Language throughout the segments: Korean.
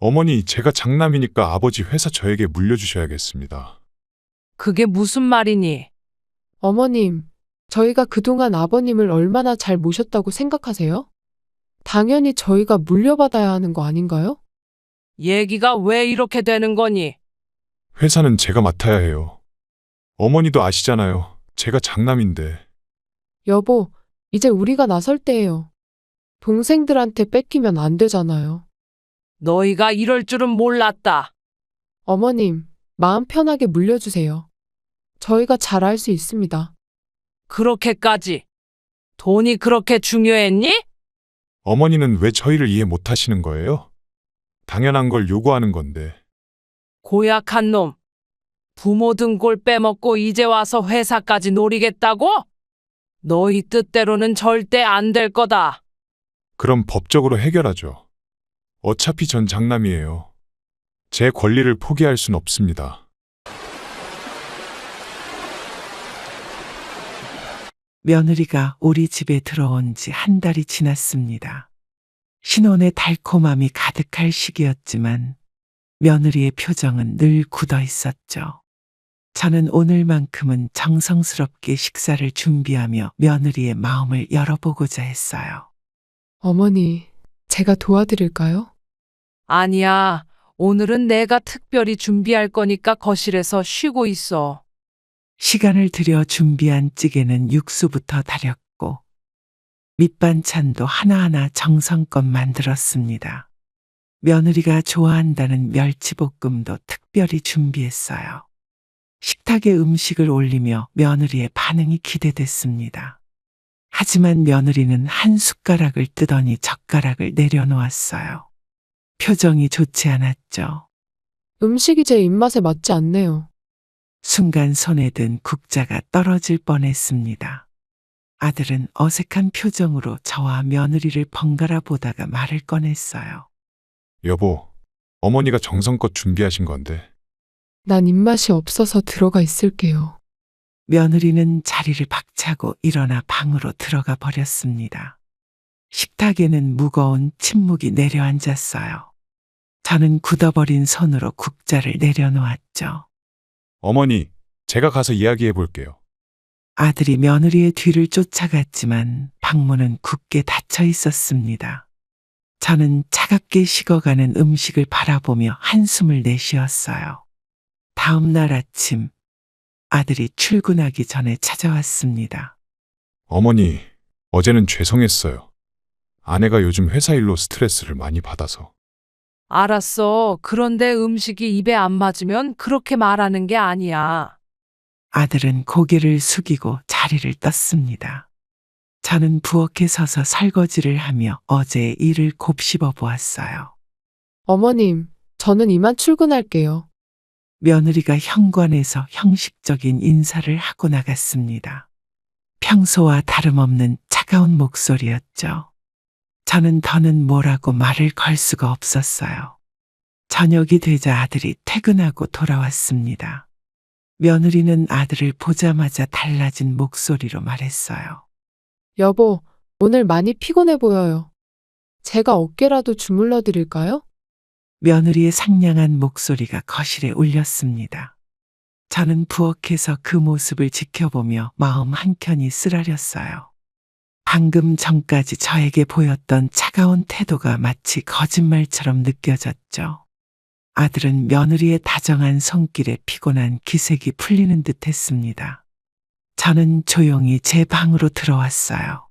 어머니, 제가 장남이니까 아버지 회사 저에게 물려주셔야겠습니다. 그게 무슨 말이니? 어머님, 저희가 그동안 아버님을 얼마나 잘 모셨다고 생각하세요? 당연히 저희가 물려받아야 하는 거 아닌가요? 얘기가 왜 이렇게 되는 거니? 회사는 제가 맡아야 해요. 어머니도 아시잖아요. 제가 장남인데. 여보, 이제 우리가 나설 때예요. 동생들한테 뺏기면 안 되잖아요. 너희가 이럴 줄은 몰랐다. 어머님, 마음 편하게 물려주세요. 저희가 잘 알 수 있습니다. 그렇게까지. 돈이 그렇게 중요했니? 어머니는 왜 저희를 이해 못 하시는 거예요? 당연한 걸 요구하는 건데. 고약한 놈. 부모 등골 빼먹고 이제 와서 회사까지 노리겠다고? 너희 뜻대로는 절대 안 될 거다. 그럼 법적으로 해결하죠. 어차피 전 장남이에요. 제 권리를 포기할 순 없습니다. 며느리가 우리 집에 들어온 지 한 달이 지났습니다. 신혼의 달콤함이 가득할 시기였지만 며느리의 표정은 늘 굳어 있었죠. 저는 오늘만큼은 정성스럽게 식사를 준비하며 며느리의 마음을 열어보고자 했어요. 어머니, 제가 도와드릴까요? 아니야. 오늘은 내가 특별히 준비할 거니까 거실에서 쉬고 있어. 시간을 들여 준비한 찌개는 육수부터 달였고 밑반찬도 하나하나 정성껏 만들었습니다. 며느리가 좋아한다는 멸치볶음도 특별히 준비했어요. 식탁에 음식을 올리며 며느리의 반응이 기대됐습니다. 하지만 며느리는 한 숟가락을 뜨더니 젓가락을 내려놓았어요. 표정이 좋지 않았죠. 음식이 제 입맛에 맞지 않네요. 순간 손에 든 국자가 떨어질 뻔했습니다. 아들은 어색한 표정으로 저와 며느리를 번갈아 보다가 말을 꺼냈어요. 여보, 어머니가 정성껏 준비하신 건데. 난 입맛이 없어서 들어가 있을게요. 며느리는 자리를 박차고 일어나 방으로 들어가 버렸습니다. 식탁에는 무거운 침묵이 내려앉았어요. 저는 굳어버린 손으로 국자를 내려놓았죠. 어머니, 제가 가서 이야기해 볼게요. 아들이 며느리의 뒤를 쫓아갔지만 방문은 굳게 닫혀 있었습니다. 저는 차갑게 식어가는 음식을 바라보며 한숨을 내쉬었어요. 다음 날 아침, 아들이 출근하기 전에 찾아왔습니다. 어머니, 어제는 죄송했어요. 아내가 요즘 회사 일로 스트레스를 많이 받아서. 알았어. 그런데 음식이 입에 안 맞으면 그렇게 말하는 게 아니야. 아들은 고개를 숙이고 자리를 떴습니다. 저는 부엌에 서서 설거지를 하며 어제의 일을 곱씹어 보았어요. 어머님, 저는 이만 출근할게요. 며느리가 현관에서 형식적인 인사를 하고 나갔습니다. 평소와 다름없는 차가운 목소리였죠. 저는 더는 뭐라고 말을 걸 수가 없었어요. 저녁이 되자 아들이 퇴근하고 돌아왔습니다. 며느리는 아들을 보자마자 달라진 목소리로 말했어요. 여보, 오늘 많이 피곤해 보여요. 제가 어깨라도 주물러 드릴까요? 며느리의 상냥한 목소리가 거실에 울렸습니다. 저는 부엌에서 그 모습을 지켜보며 마음 한켠이 쓰라렸어요. 방금 전까지 저에게 보였던 차가운 태도가 마치 거짓말처럼 느껴졌죠. 아들은 며느리의 다정한 손길에 피곤한 기색이 풀리는 듯 했습니다. 저는 조용히 제 방으로 들어왔어요.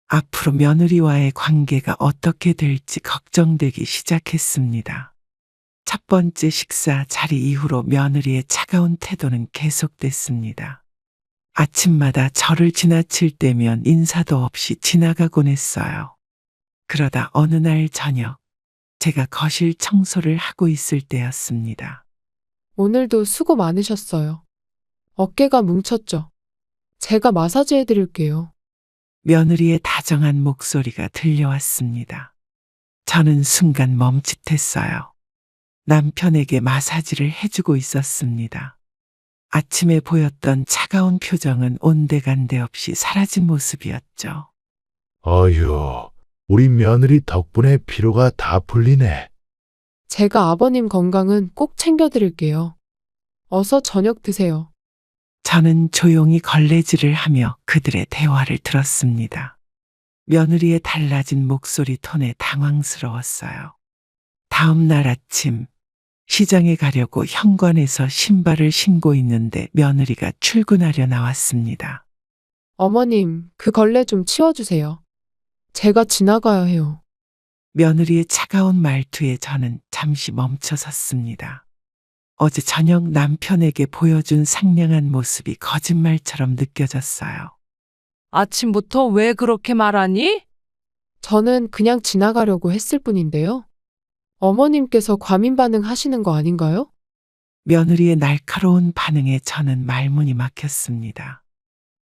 앞으로 며느리와의 관계가 어떻게 될지 걱정되기 시작했습니다. 첫 번째 식사 자리 이후로 며느리의 차가운 태도는 계속됐습니다. 아침마다 저를 지나칠 때면 인사도 없이 지나가곤 했어요. 그러다 어느 날 저녁, 제가 거실 청소를 하고 있을 때였습니다. 오늘도 수고 많으셨어요. 어깨가 뭉쳤죠? 제가 마사지 해드릴게요. 며느리의 다정한 목소리가 들려왔습니다. 저는 순간 멈칫했어요. 남편에게 마사지를 해주고 있었습니다. 아침에 보였던 차가운 표정은 온데간데 없이 사라진 모습이었죠. 어휴, 우리 며느리 덕분에 피로가 다 풀리네. 제가 아버님 건강은 꼭 챙겨드릴게요. 어서 저녁 드세요. 저는 조용히 걸레질을 하며 그들의 대화를 들었습니다. 며느리의 달라진 목소리 톤에 당황스러웠어요. 다음 날 아침, 시장에 가려고 현관에서 신발을 신고 있는데 며느리가 출근하려 나왔습니다. 어머님, 그 걸레 좀 치워주세요. 제가 지나가야 해요. 며느리의 차가운 말투에 저는 잠시 멈춰 섰습니다. 어제 저녁 남편에게 보여준 상냥한 모습이 거짓말처럼 느껴졌어요. 아침부터 왜 그렇게 말하니? 저는 그냥 지나가려고 했을 뿐인데요. 어머님께서 과민 반응하시는 거 아닌가요? 며느리의 날카로운 반응에 저는 말문이 막혔습니다.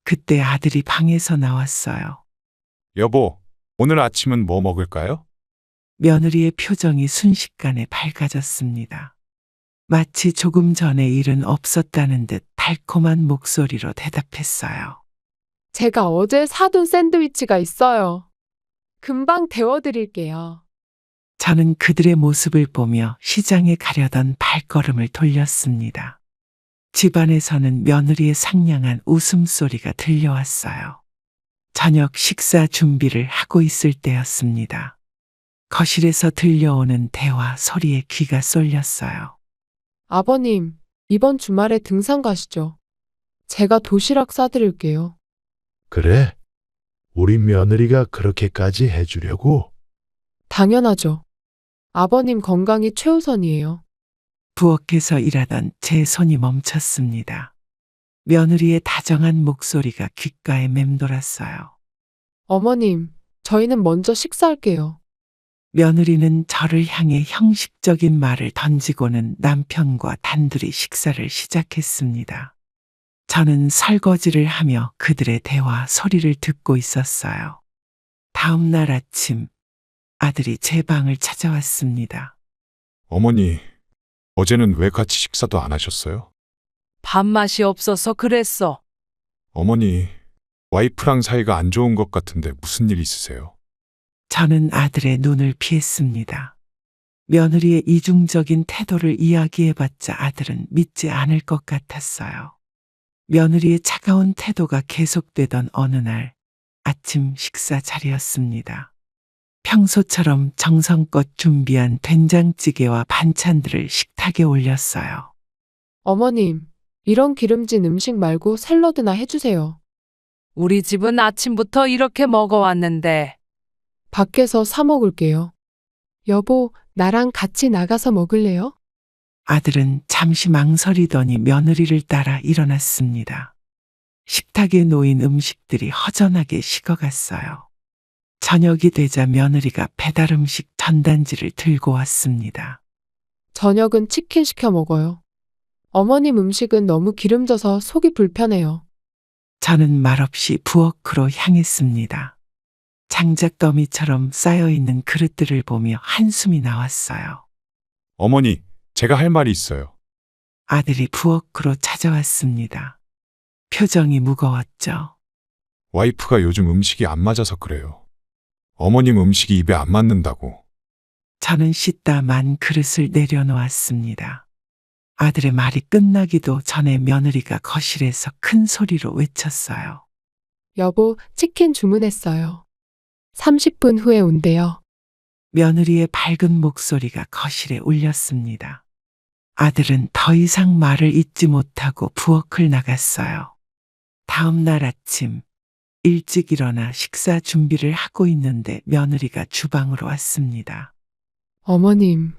그때 아들이 방에서 나왔어요. 여보, 오늘 아침은 뭐 먹을까요? 며느리의 표정이 순식간에 밝아졌습니다. 마치 조금 전에 일은 없었다는 듯 달콤한 목소리로 대답했어요. 제가 어제 사둔 샌드위치가 있어요. 금방 데워드릴게요. 저는 그들의 모습을 보며 시장에 가려던 발걸음을 돌렸습니다. 집안에서는 며느리의 상냥한 웃음소리가 들려왔어요. 저녁 식사 준비를 하고 있을 때였습니다. 거실에서 들려오는 대화 소리에 귀가 쏠렸어요. 아버님, 이번 주말에 등산 가시죠. 제가 도시락 싸드릴게요. 그래? 우리 며느리가 그렇게까지 해주려고? 당연하죠. 아버님 건강이 최우선이에요. 부엌에서 일하던 제 손이 멈췄습니다. 며느리의 다정한 목소리가 귓가에 맴돌았어요. 어머님, 저희는 먼저 식사할게요. 며느리는 저를 향해 형식적인 말을 던지고는 남편과 단둘이 식사를 시작했습니다. 저는 설거지를 하며 그들의 대화 소리를 듣고 있었어요. 다음 날 아침, 아들이 제 방을 찾아왔습니다. 어머니, 어제는 왜 같이 식사도 안 하셨어요? 밥맛이 없어서 그랬어. 어머니, 와이프랑 사이가 안 좋은 것 같은데 무슨 일 있으세요? 저는 아들의 눈을 피했습니다. 며느리의 이중적인 태도를 이야기해봤자 아들은 믿지 않을 것 같았어요. 며느리의 차가운 태도가 계속되던 어느 날 아침 식사 자리였습니다. 평소처럼 정성껏 준비한 된장찌개와 반찬들을 식탁에 올렸어요. 어머님, 이런 기름진 음식 말고 샐러드나 해주세요. 우리 집은 아침부터 이렇게 먹어왔는데. 밖에서 사 먹을게요. 여보, 나랑 같이 나가서 먹을래요? 아들은 잠시 망설이더니 며느리를 따라 일어났습니다. 식탁에 놓인 음식들이 허전하게 식어갔어요. 저녁이 되자 며느리가 배달 음식 전단지를 들고 왔습니다. 저녁은 치킨 시켜 먹어요. 어머님 음식은 너무 기름져서 속이 불편해요. 저는 말없이 부엌으로 향했습니다. 장작 더미처럼 쌓여있는 그릇들을 보며 한숨이 나왔어요. 어머니, 제가 할 말이 있어요. 아들이 부엌으로 찾아왔습니다. 표정이 무거웠죠. 와이프가 요즘 음식이 안 맞아서 그래요. 어머님 음식이 입에 안 맞는다고. 저는 씻다 만 그릇을 내려놓았습니다. 아들의 말이 끝나기도 전에 며느리가 거실에서 큰 소리로 외쳤어요. 여보, 치킨 주문했어요. 30분 후에 온대요. 며느리의 밝은 목소리가 거실에 울렸습니다. 아들은 더 이상 말을 잇지 못하고 부엌을 나갔어요. 다음 날 아침, 일찍 일어나 식사 준비를 하고 있는데 며느리가 주방으로 왔습니다. 어머님,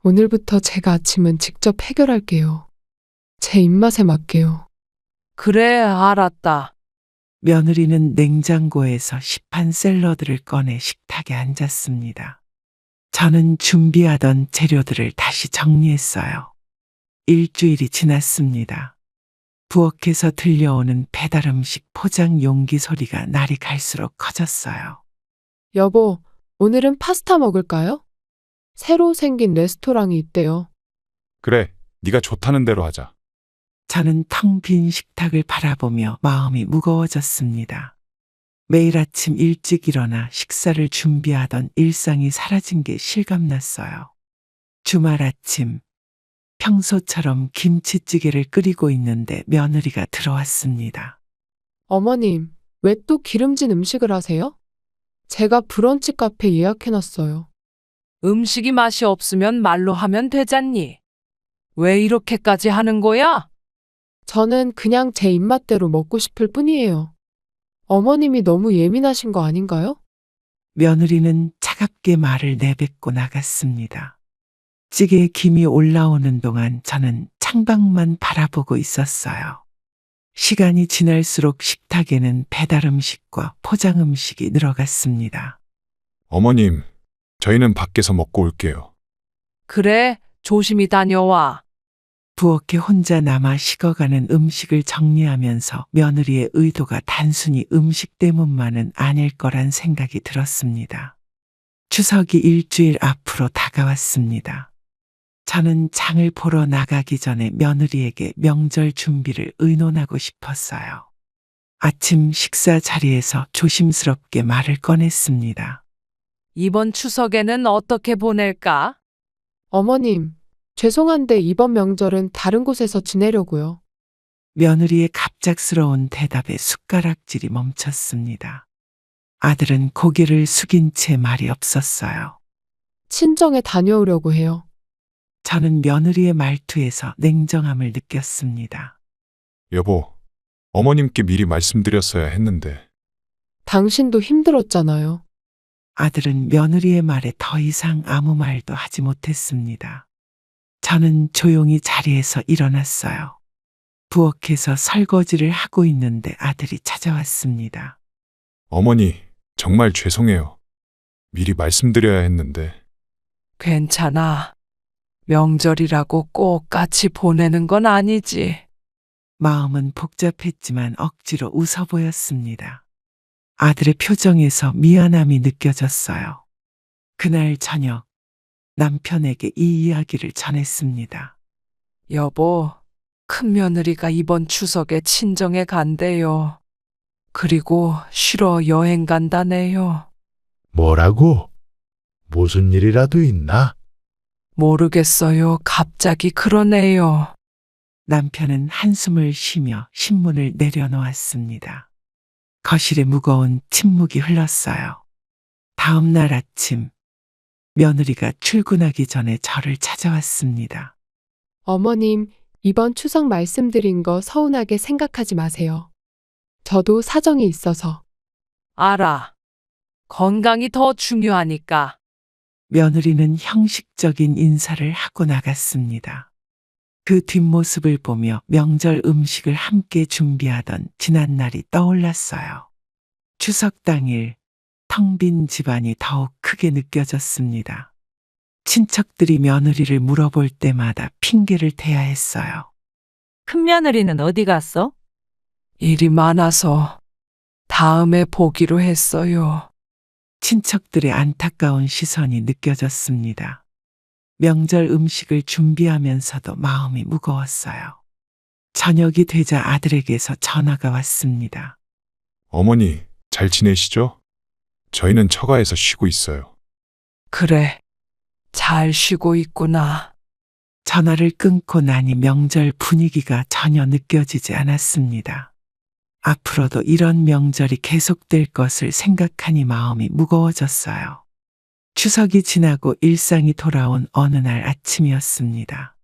오늘부터 제가 아침은 직접 해결할게요. 제 입맛에 맞게요. 그래, 알았다. 며느리는 냉장고에서 시판 샐러드를 꺼내 식탁에 앉았습니다. 저는 준비하던 재료들을 다시 정리했어요. 일주일이 지났습니다. 부엌에서 들려오는 배달 음식 포장 용기 소리가 날이 갈수록 커졌어요. 여보, 오늘은 파스타 먹을까요? 새로 생긴 레스토랑이 있대요. 그래, 네가 좋다는 대로 하자. 저는 텅 빈 식탁을 바라보며 마음이 무거워졌습니다. 매일 아침 일찍 일어나 식사를 준비하던 일상이 사라진 게 실감났어요. 주말 아침, 평소처럼 김치찌개를 끓이고 있는데 며느리가 들어왔습니다. 어머님, 왜 또 기름진 음식을 하세요? 제가 브런치 카페 예약해놨어요. 음식이 맛이 없으면 말로 하면 되잖니. 왜 이렇게까지 하는 거야? 저는 그냥 제 입맛대로 먹고 싶을 뿐이에요. 어머님이 너무 예민하신 거 아닌가요? 며느리는 차갑게 말을 내뱉고 나갔습니다. 찌개에 김이 올라오는 동안 저는 창밖만 바라보고 있었어요. 시간이 지날수록 식탁에는 배달 음식과 포장 음식이 늘어갔습니다. 어머님, 저희는 밖에서 먹고 올게요. 그래, 조심히 다녀와. 부엌에 혼자 남아 식어가는 음식을 정리하면서 며느리의 의도가 단순히 음식 때문만은 아닐 거란 생각이 들었습니다. 추석이 일주일 앞으로 다가왔습니다. 저는 장을 보러 나가기 전에 며느리에게 명절 준비를 의논하고 싶었어요. 아침 식사 자리에서 조심스럽게 말을 꺼냈습니다. 이번 추석에는 어떻게 보낼까? 어머님, 죄송한데 이번 명절은 다른 곳에서 지내려고요. 며느리의 갑작스러운 대답에 숟가락질이 멈췄습니다. 아들은 고개를 숙인 채 말이 없었어요. 친정에 다녀오려고 해요. 저는 며느리의 말투에서 냉정함을 느꼈습니다. 여보, 어머님께 미리 말씀드렸어야 했는데. 당신도 힘들었잖아요. 아들은 며느리의 말에 더 이상 아무 말도 하지 못했습니다. 저는 조용히 자리에서 일어났어요. 부엌에서 설거지를 하고 있는데 아들이 찾아왔습니다. 어머니, 정말 죄송해요. 미리 말씀드려야 했는데. 괜찮아. 명절이라고 꼭 같이 보내는 건 아니지. 마음은 복잡했지만 억지로 웃어 보였습니다. 아들의 표정에서 미안함이 느껴졌어요. 그날 저녁 남편에게 이 이야기를 전했습니다. 여보, 큰며느리가 이번 추석에 친정에 간대요. 그리고 쉬러 여행 간다네요. 뭐라고? 무슨 일이라도 있나? 모르겠어요. 갑자기 그러네요. 남편은 한숨을 쉬며 신문을 내려놓았습니다. 거실에 무거운 침묵이 흘렀어요. 다음 날 아침, 며느리가 출근하기 전에 저를 찾아왔습니다. 어머님, 이번 추석 말씀드린 거 서운하게 생각하지 마세요. 저도 사정이 있어서. 알아. 건강이 더 중요하니까. 며느리는 형식적인 인사를 하고 나갔습니다. 그 뒷모습을 보며 명절 음식을 함께 준비하던 지난 날이 떠올랐어요. 추석 당일 텅 빈 집안이 더욱 크게 느껴졌습니다. 친척들이 며느리를 물어볼 때마다 핑계를 대야 했어요. 큰며느리는 어디 갔어? 일이 많아서 다음에 보기로 했어요. 친척들의 안타까운 시선이 느껴졌습니다. 명절 음식을 준비하면서도 마음이 무거웠어요. 저녁이 되자 아들에게서 전화가 왔습니다. 어머니, 잘 지내시죠? 저희는 처가에서 쉬고 있어요. 그래. 잘 쉬고 있구나. 전화를 끊고 나니 명절 분위기가 전혀 느껴지지 않았습니다. 앞으로도 이런 명절이 계속될 것을 생각하니 마음이 무거워졌어요. 추석이 지나고 일상이 돌아온 어느 날 아침이었습니다.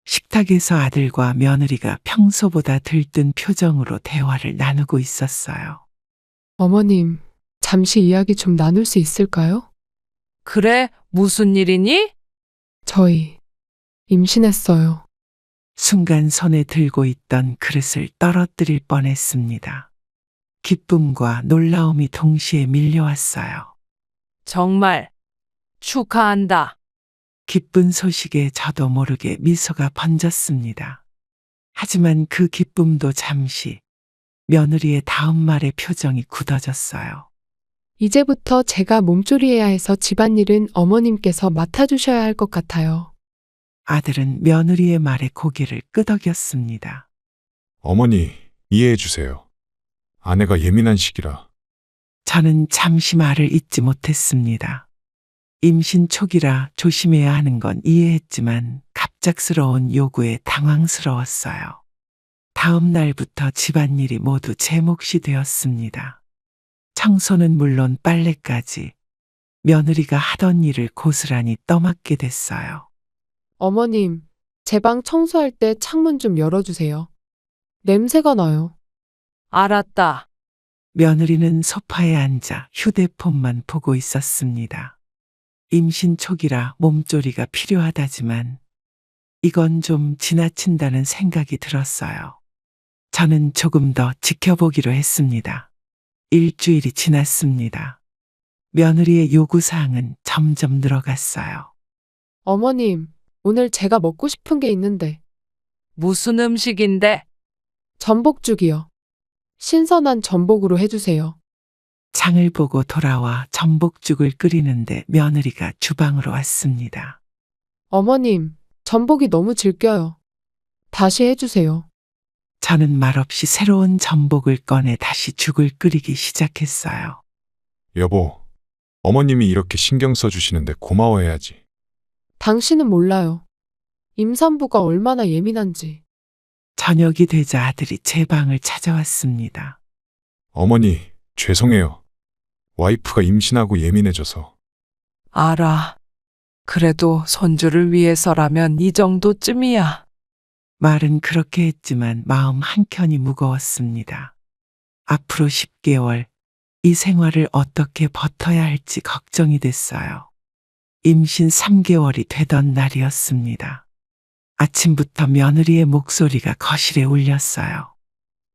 식탁에서 아들과 며느리가 평소보다 들뜬 표정으로 대화를 나누고 있었어요. 어머님, 잠시 이야기 좀 나눌 수 있을까요? 그래, 무슨 일이니? 저희 임신했어요. 순간 손에 들고 있던 그릇을 떨어뜨릴 뻔했습니다. 기쁨과 놀라움이 동시에 밀려왔어요. 정말 축하한다. 기쁜 소식에 저도 모르게 미소가 번졌습니다. 하지만 그 기쁨도 잠시 며느리의 다음 말의 표정이 굳어졌어요. 이제부터 제가 몸조리해야 해서 집안일은 어머님께서 맡아주셔야 할 것 같아요. 아들은 며느리의 말에 고개를 끄덕였습니다. 어머니, 이해해 주세요. 아내가 예민한 시기라. 저는 잠시 말을 잇지 못했습니다. 임신 초기라 조심해야 하는 건 이해했지만 갑작스러운 요구에 당황스러웠어요. 다음 날부터 집안일이 모두 제 몫이 되었습니다. 청소는 물론 빨래까지 며느리가 하던 일을 고스란히 떠맡게 됐어요. 어머님, 제 방 청소할 때 창문 좀 열어주세요. 냄새가 나요. 알았다. 며느리는 소파에 앉아 휴대폰만 보고 있었습니다. 임신 초기라 몸조리가 필요하다지만 이건 좀 지나친다는 생각이 들었어요. 저는 조금 더 지켜보기로 했습니다. 일주일이 지났습니다. 며느리의 요구사항은 점점 늘어갔어요. 어머님, 오늘 제가 먹고 싶은 게 있는데, 무슨 음식인데? 전복죽이요. 신선한 전복으로 해주세요. 장을 보고 돌아와 전복죽을 끓이는데 며느리가 주방으로 왔습니다. 어머님, 전복이 너무 질겨요. 다시 해주세요. 저는 말없이 새로운 전복을 꺼내 다시 죽을 끓이기 시작했어요. 여보, 어머님이 이렇게 신경 써주시는데 고마워해야지. 당신은 몰라요. 임산부가 얼마나 예민한지. 저녁이 되자 아들이 제 방을 찾아왔습니다. 어머니, 죄송해요. 와이프가 임신하고 예민해져서. 알아. 그래도 손주를 위해서라면 이 정도쯤이야. 말은 그렇게 했지만 마음 한켠이 무거웠습니다. 앞으로 10개월 이 생활을 어떻게 버텨야 할지 걱정이 됐어요. 임신 3개월이 되던 날이었습니다. 아침부터 며느리의 목소리가 거실에 울렸어요.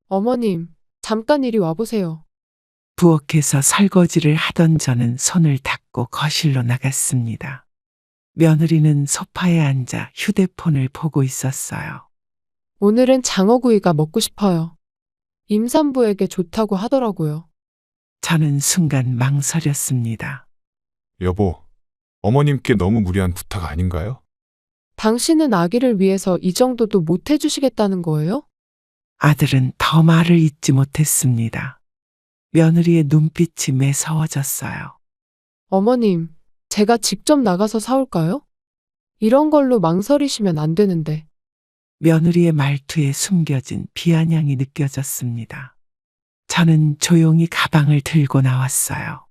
어머님, 잠깐 이리 와보세요. 부엌에서 설거지를 하던 저는 손을 닦고 거실로 나갔습니다. 며느리는 소파에 앉아 휴대폰을 보고 있었어요. 오늘은 장어구이가 먹고 싶어요. 임산부에게 좋다고 하더라고요. 저는 순간 망설였습니다. 여보, 어머님께 너무 무리한 부탁 아닌가요? 당신은 아기를 위해서 이 정도도 못 해주시겠다는 거예요? 아들은 더 말을 잇지 못했습니다. 며느리의 눈빛이 매서워졌어요. 어머님, 제가 직접 나가서 사올까요? 이런 걸로 망설이시면 안 되는데. 며느리의 말투에 숨겨진 비아냥이 느껴졌습니다. 저는 조용히 가방을 들고 나왔어요.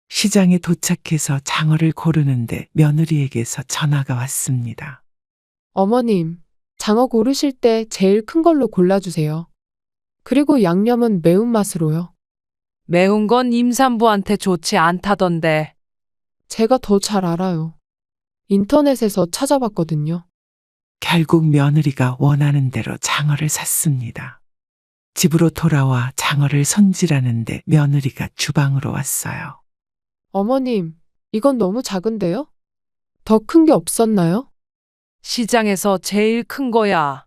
시장에 도착해서 장어를 고르는데 며느리에게서 전화가 왔습니다. 어머님, 장어 고르실 때 제일 큰 걸로 골라주세요. 그리고 양념은 매운맛으로요. 매운 건 임산부한테 좋지 않다던데. 제가 더 잘 알아요. 인터넷에서 찾아봤거든요. 결국 며느리가 원하는 대로 장어를 샀습니다. 집으로 돌아와 장어를 손질하는데 며느리가 주방으로 왔어요. 어머님, 이건 너무 작은데요? 더 큰 게 없었나요? 시장에서 제일 큰 거야.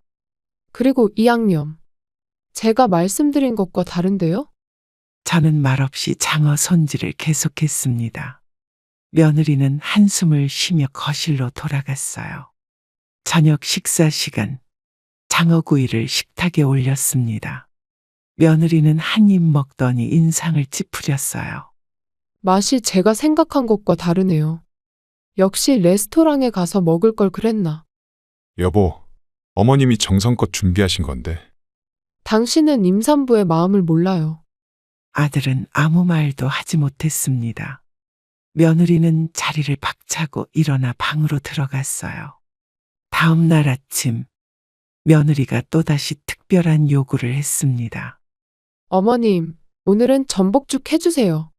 그리고 이 양념. 제가 말씀드린 것과 다른데요? 저는 말없이 장어 손질을 계속했습니다. 며느리는 한숨을 쉬며 거실로 돌아갔어요. 저녁 식사 시간, 장어구이를 식탁에 올렸습니다. 며느리는 한 입 먹더니 인상을 찌푸렸어요. 맛이 제가 생각한 것과 다르네요. 역시 레스토랑에 가서 먹을 걸 그랬나. 여보, 어머님이 정성껏 준비하신 건데. 당신은 임산부의 마음을 몰라요. 아들은 아무 말도 하지 못했습니다. 며느리는 자리를 박차고 일어나 방으로 들어갔어요. 다음 날 아침, 며느리가 또다시 특별한 요구를 했습니다. 어머님, 오늘은 전복죽 해주세요.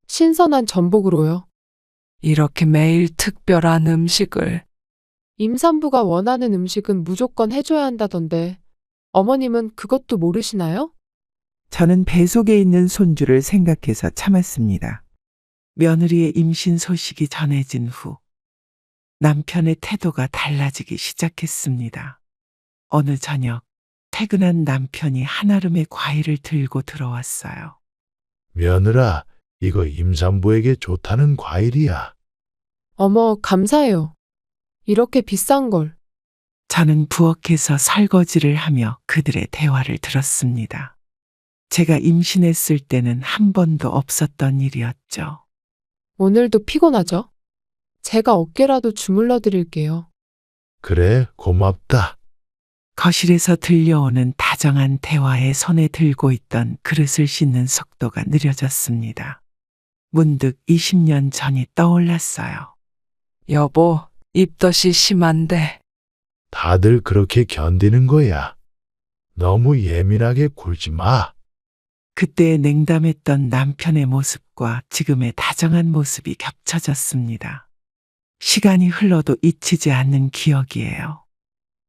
신선한 전복으로요. 이렇게 매일 특별한 음식을. 임산부가 원하는 음식은 무조건 해줘야 한다던데, 어머님은 그것도 모르시나요? 저는 뱃속에 있는 손주를 생각해서 참았습니다. 며느리의 임신 소식이 전해진 후 남편의 태도가 달라지기 시작했습니다. 어느 저녁 퇴근한 남편이 한아름의 과일을 들고 들어왔어요. 며느라, 이거 임산부에게 좋다는 과일이야. 어머, 감사해요. 이렇게 비싼 걸. 저는 부엌에서 설거지를 하며 그들의 대화를 들었습니다. 제가 임신했을 때는 한 번도 없었던 일이었죠. 오늘도 피곤하죠? 제가 어깨라도 주물러 드릴게요. 그래, 고맙다. 거실에서 들려오는 다정한 대화에 손에 들고 있던 그릇을 씻는 속도가 느려졌습니다. 문득 20년 전이 떠올랐어요. 여보, 입덧이 심한데. 다들 그렇게 견디는 거야. 너무 예민하게 굴지 마. 그때 냉담했던 남편의 모습과 지금의 다정한 모습이 겹쳐졌습니다. 시간이 흘러도 잊히지 않는 기억이에요.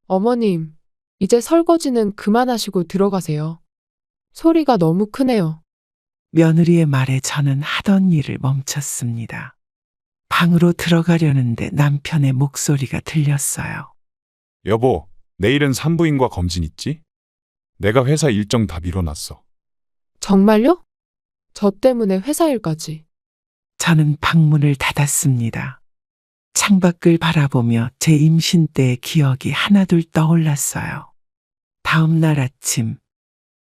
어머님, 이제 설거지는 그만하시고 들어가세요. 소리가 너무 크네요. 며느리의 말에 저는 하던 일을 멈췄습니다. 방으로 들어가려는데 남편의 목소리가 들렸어요. 여보, 내일은 산부인과 검진 있지? 내가 회사 일정 다 미뤄놨어. 정말요? 저 때문에 회사 일까지. 저는 방문을 닫았습니다. 창밖을 바라보며 제 임신 때의 기억이 하나둘 떠올랐어요. 다음 날 아침,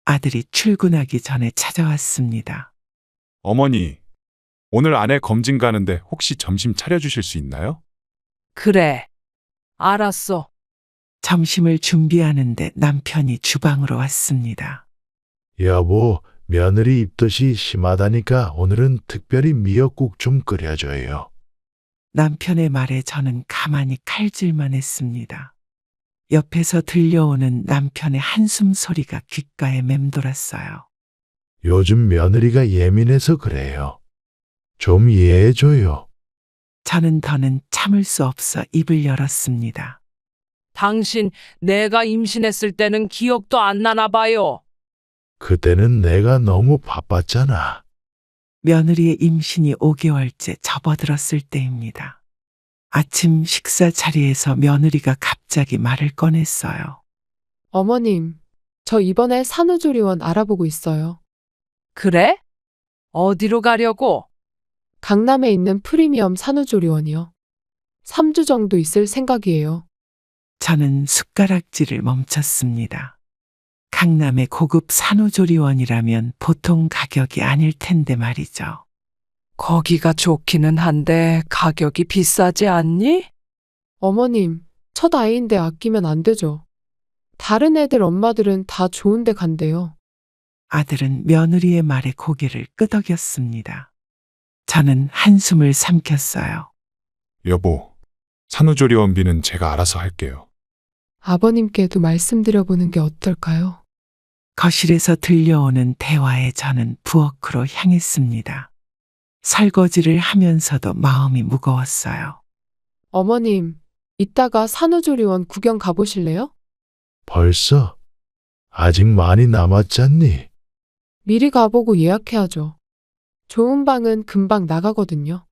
아들이 출근하기 전에 찾아왔습니다. 어머니, 오늘 아내 검진 가는데 혹시 점심 차려주실 수 있나요? 그래. 알았어. 점심을 준비하는데 남편이 주방으로 왔습니다. 여보, 며느리 입덧이 심하다니까 오늘은 특별히 미역국 좀 끓여줘요. 남편의 말에 저는 가만히 칼질만 했습니다. 옆에서 들려오는 남편의 한숨 소리가 귓가에 맴돌았어요. 요즘 며느리가 예민해서 그래요. 좀 이해해줘요. 저는 더는 참을 수 없어 입을 열었습니다. 당신 내가 임신했을 때는 기억도 안 나나 봐요. 그때는 내가 너무 바빴잖아. 며느리의 임신이 5개월째 접어들었을 때입니다. 아침 식사 자리에서 며느리가 갑자기 말을 꺼냈어요. 어머님, 저 이번에 산후조리원 알아보고 있어요. 그래? 어디로 가려고? 강남에 있는 프리미엄 산후조리원이요. 3주 정도 있을 생각이에요. 저는 숟가락질을 멈췄습니다. 강남의 고급 산후조리원이라면 보통 가격이 아닐 텐데 말이죠. 거기가 좋기는 한데 가격이 비싸지 않니? 어머님, 첫 아이인데 아끼면 안 되죠. 다른 애들 엄마들은 다 좋은 데 간대요. 아들은 며느리의 말에 고개를 끄덕였습니다. 저는 한숨을 삼켰어요. 여보, 산후조리원비는 제가 알아서 할게요. 아버님께도 말씀드려보는 게 어떨까요? 거실에서 들려오는 대화에 저는 부엌으로 향했습니다. 설거지를 하면서도 마음이 무거웠어요. 어머님, 이따가 산후조리원 구경 가보실래요? 벌써? 아직 많이 남았잖니? 미리 가보고 예약해야죠. 좋은 방은 금방 나가거든요.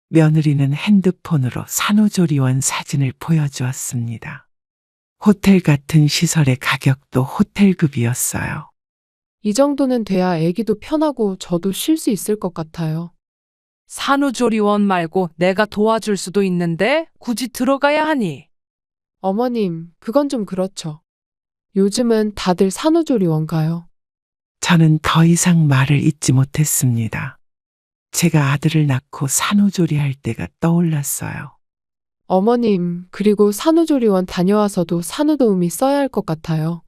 며느리는 핸드폰으로 산후조리원 사진을 보여주었습니다. 호텔 같은 시설의 가격도 호텔급이었어요. 이 정도는 돼야 아기도 편하고 저도 쉴 수 있을 것 같아요. 산후조리원 말고 내가 도와줄 수도 있는데 굳이 들어가야 하니? 어머님, 그건 좀 그렇죠. 요즘은 다들 산후조리원 가요. 저는 더 이상 말을 잇지 못했습니다. 제가 아들을 낳고 산후조리할 때가 떠올랐어요. 어머님, 그리고 산후조리원 다녀와서도 산후도우미 써야 할 것 같아요.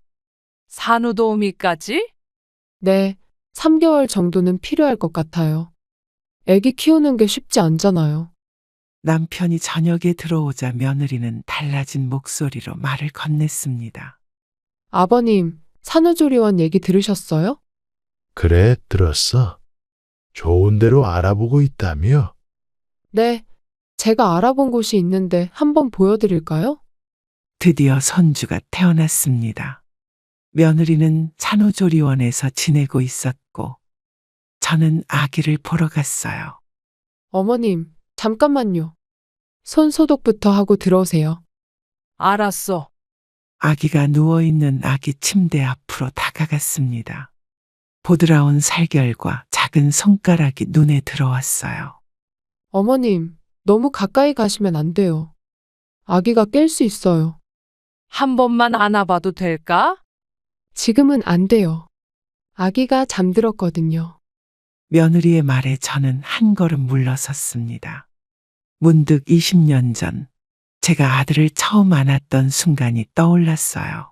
산후도우미까지? 네, 3개월 정도는 필요할 것 같아요. 아기 키우는 게 쉽지 않잖아요. 남편이 저녁에 들어오자 며느리는 달라진 목소리로 말을 건넸습니다. 아버님, 산후조리원 얘기 들으셨어요? 그래, 들었어. 좋은 데로 알아보고 있다며? 네, 제가 알아본 곳이 있는데 한번 보여드릴까요? 드디어 손주가 태어났습니다. 며느리는 산후조리원에서 지내고 있었고 저는 아기를 보러 갔어요. 어머님, 잠깐만요. 손 소독부터 하고 들어오세요. 알았어. 아기가 누워있는 아기 침대 앞으로 다가갔습니다. 보드라운 살결과 작은 손가락이 눈에 들어왔어요. 어머님, 너무 가까이 가시면 안 돼요. 아기가 깰 수 있어요. 한 번만 안아봐도 될까? 지금은 안 돼요. 아기가 잠들었거든요. 며느리의 말에 저는 한 걸음 물러섰습니다. 문득 20년 전 제가 아들을 처음 안았던 순간이 떠올랐어요.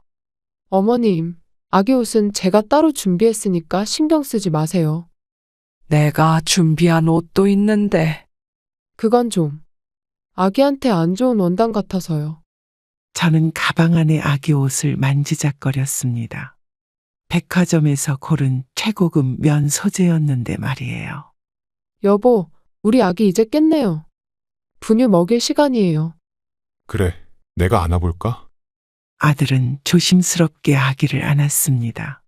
어머님, 아기 옷은 제가 따로 준비했으니까 신경 쓰지 마세요. 내가 준비한 옷도 있는데. 그건 좀 아기한테 안 좋은 원단 같아서요. 저는 가방 안에 아기 옷을 만지작거렸습니다. 백화점에서 고른 최고급 면 소재였는데 말이에요. 여보, 우리 아기 이제 깼네요. 분유 먹일 시간이에요. 그래, 내가 안아볼까? 아들은 조심스럽게 아기를 안았습니다.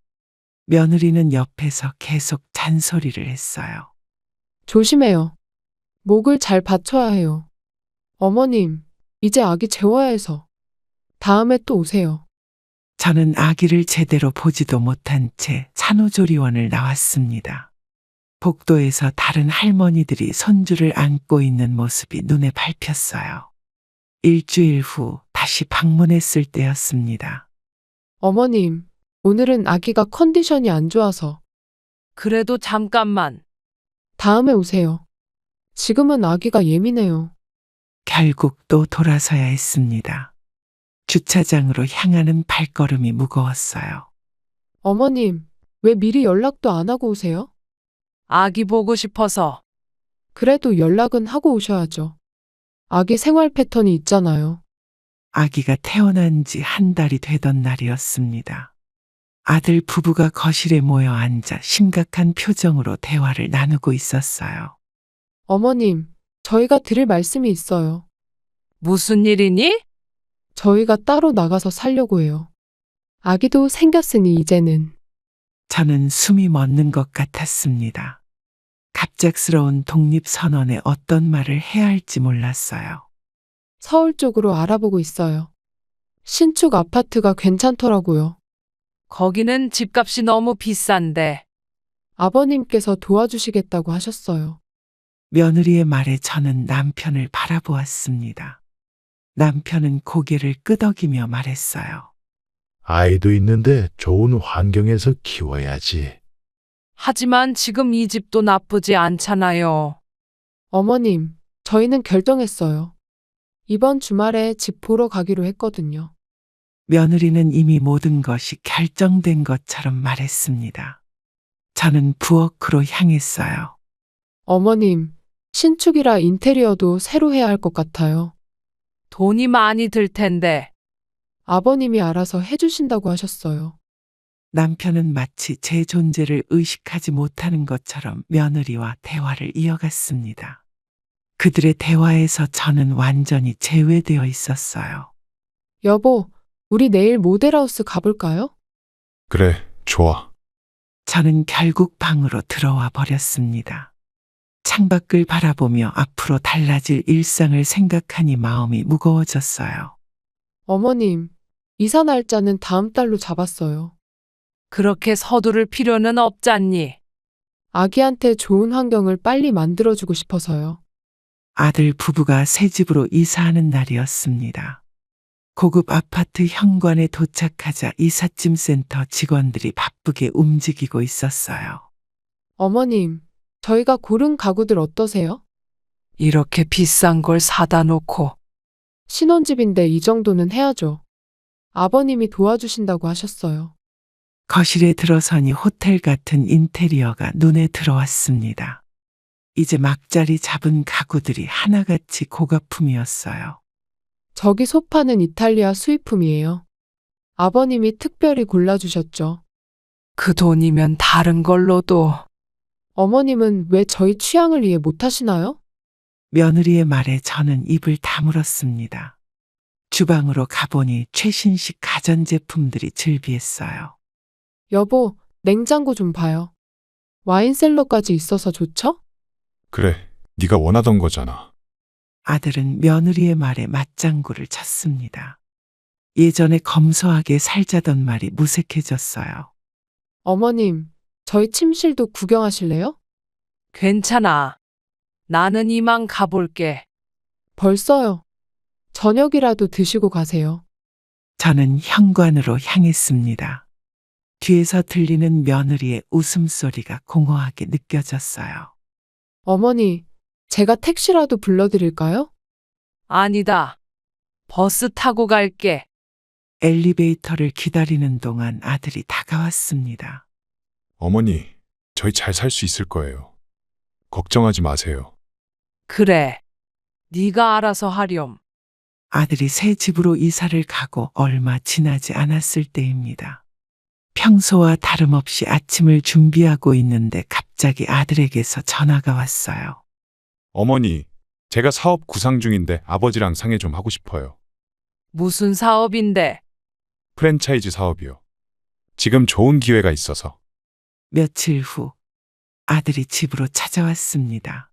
며느리는 옆에서 계속 잔소리를 했어요. 조심해요. 목을 잘 받쳐야 해요. 어머님, 이제 아기 재워야 해서. 다음에 또 오세요. 저는 아기를 제대로 보지도 못한 채 산후조리원을 나왔습니다. 복도에서 다른 할머니들이 손주를 안고 있는 모습이 눈에 밟혔어요. 일주일 후 다시 방문했을 때였습니다. 어머님, 오늘은 아기가 컨디션이 안 좋아서 그래도 잠깐만. 다음에 오세요. 지금은 아기가 예민해요. 결국 또 돌아서야 했습니다. 주차장으로 향하는 발걸음이 무거웠어요. 어머님, 왜 미리 연락도 안 하고 오세요? 아기 보고 싶어서. 그래도 연락은 하고 오셔야죠. 아기 생활 패턴이 있잖아요. 아기가 태어난 지 한 달이 되던 날이었습니다. 아들 부부가 거실에 모여 앉아 심각한 표정으로 대화를 나누고 있었어요. 어머님, 저희가 드릴 말씀이 있어요. 무슨 일이니? 저희가 따로 나가서 살려고 해요. 아기도 생겼으니 이제는. 저는 숨이 멎는 것 같았습니다. 갑작스러운 독립선언에 어떤 말을 해야 할지 몰랐어요. 서울 쪽으로 알아보고 있어요. 신축 아파트가 괜찮더라고요. 거기는 집값이 너무 비싼데. 아버님께서 도와주시겠다고 하셨어요. 며느리의 말에 저는 남편을 바라보았습니다. 남편은 고개를 끄덕이며 말했어요. 아이도 있는데 좋은 환경에서 키워야지. 하지만 지금 이 집도 나쁘지 않잖아요. 어머님, 저희는 결정했어요. 이번 주말에 집 보러 가기로 했거든요. 며느리는 이미 모든 것이 결정된 것처럼 말했습니다. 저는 부엌으로 향했어요. 어머님, 신축이라 인테리어도 새로 해야 할 것 같아요. 돈이 많이 들 텐데. 아버님이 알아서 해주신다고 하셨어요. 남편은 마치 제 존재를 의식하지 못하는 것처럼 며느리와 대화를 이어갔습니다. 그들의 대화에서 저는 완전히 제외되어 있었어요. 여보, 우리 내일 모델하우스 가볼까요? 그래, 좋아. 저는 결국 방으로 들어와 버렸습니다. 창밖을 바라보며 앞으로 달라질 일상을 생각하니 마음이 무거워졌어요. 어머님, 이사 날짜는 다음 달로 잡았어요. 그렇게 서두를 필요는 없잖니. 아기한테 좋은 환경을 빨리 만들어주고 싶어서요. 아들 부부가 새 집으로 이사하는 날이었습니다. 고급 아파트 현관에 도착하자 이삿짐 센터 직원들이 바쁘게 움직이고 있었어요. 어머님, 저희가 고른 가구들 어떠세요? 이렇게 비싼 걸 사다 놓고. 신혼집인데 이 정도는 해야죠. 아버님이 도와주신다고 하셨어요. 거실에 들어서니 호텔 같은 인테리어가 눈에 들어왔습니다. 이제 막 자리 잡은 가구들이 하나같이 고가품이었어요. 저기 소파는 이탈리아 수입품이에요. 아버님이 특별히 골라주셨죠. 그 돈이면 다른 걸로도. 어머님은 왜 저희 취향을 이해 못하시나요? 며느리의 말에 저는 입을 다물었습니다. 주방으로 가보니 최신식 가전제품들이 즐비했어요. 여보, 냉장고 좀 봐요. 와인셀러까지 있어서 좋죠? 그래, 네가 원하던 거잖아. 아들은 며느리의 말에 맞장구를 쳤습니다. 예전에 검소하게 살자던 말이 무색해졌어요. 어머님, 저희 침실도 구경하실래요? 괜찮아. 나는 이만 가볼게. 벌써요. 저녁이라도 드시고 가세요. 저는 현관으로 향했습니다. 뒤에서 들리는 며느리의 웃음소리가 공허하게 느껴졌어요. 어머니, 제가 택시라도 불러드릴까요? 아니다. 버스 타고 갈게. 엘리베이터를 기다리는 동안 아들이 다가왔습니다. 어머니, 저희 잘 살 수 있을 거예요. 걱정하지 마세요. 그래. 네가 알아서 하렴. 아들이 새 집으로 이사를 가고 얼마 지나지 않았을 때입니다. 평소와 다름없이 아침을 준비하고 있는데 갑자기 아들에게서 전화가 왔어요. 어머니, 제가 사업 구상 중인데 아버지랑 상의 좀 하고 싶어요. 무슨 사업인데? 프랜차이즈 사업이요. 지금 좋은 기회가 있어서. 며칠 후 아들이 집으로 찾아왔습니다.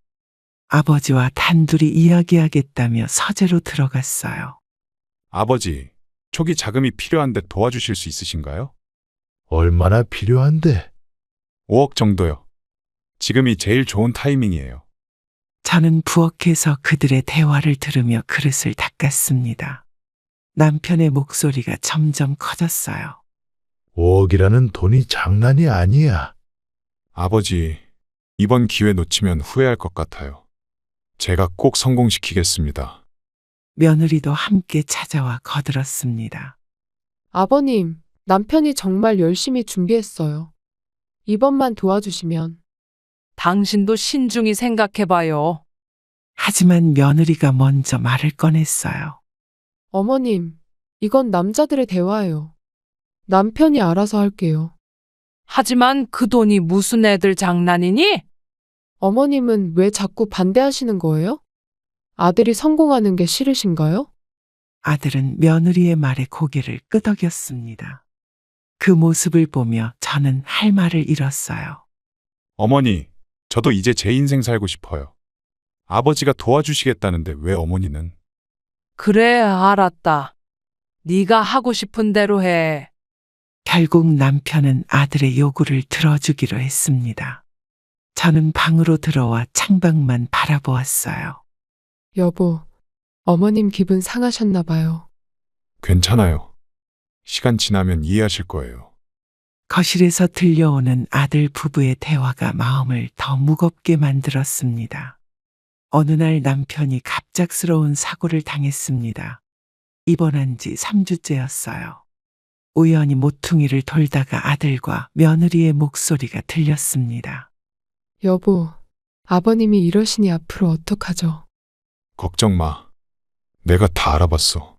아버지와 단둘이 이야기하겠다며 서재로 들어갔어요. 아버지, 초기 자금이 필요한데 도와주실 수 있으신가요? 얼마나 필요한데? 5억 정도요. 지금이 제일 좋은 타이밍이에요. 저는 부엌에서 그들의 대화를 들으며 그릇을 닦았습니다. 남편의 목소리가 점점 커졌어요. 5억이라는 돈이 장난이 아니야. 아버지, 이번 기회 놓치면 후회할 것 같아요. 제가 꼭 성공시키겠습니다. 며느리도 함께 찾아와 거들었습니다. 아버님, 남편이 정말 열심히 준비했어요. 이번만 도와주시면. 당신도 신중히 생각해봐요. 하지만 며느리가 먼저 말을 꺼냈어요. 어머님, 이건 남자들의 대화예요. 남편이 알아서 할게요. 하지만 그 돈이 무슨 애들 장난이니? 어머님은 왜 자꾸 반대하시는 거예요? 아들이 성공하는 게 싫으신가요? 아들은 며느리의 말에 고개를 끄덕였습니다. 그 모습을 보며 저는 할 말을 잃었어요. 어머니, 저도 이제 제 인생 살고 싶어요. 아버지가 도와주시겠다는데 왜 어머니는? 그래, 알았다. 네가 하고 싶은 대로 해. 결국 남편은 아들의 요구를 들어주기로 했습니다. 저는 방으로 들어와 창밖만 바라보았어요. 여보, 어머님 기분 상하셨나 봐요. 괜찮아요. 시간 지나면 이해하실 거예요. 거실에서 들려오는 아들 부부의 대화가 마음을 더 무겁게 만들었습니다. 어느 날 남편이 갑작스러운 사고를 당했습니다. 입원한 지 3주째였어요. 우연히 모퉁이를 돌다가 아들과 며느리의 목소리가 들렸습니다. 여보, 아버님이 이러시니 앞으로 어떡하죠? 걱정 마. 내가 다 알아봤어.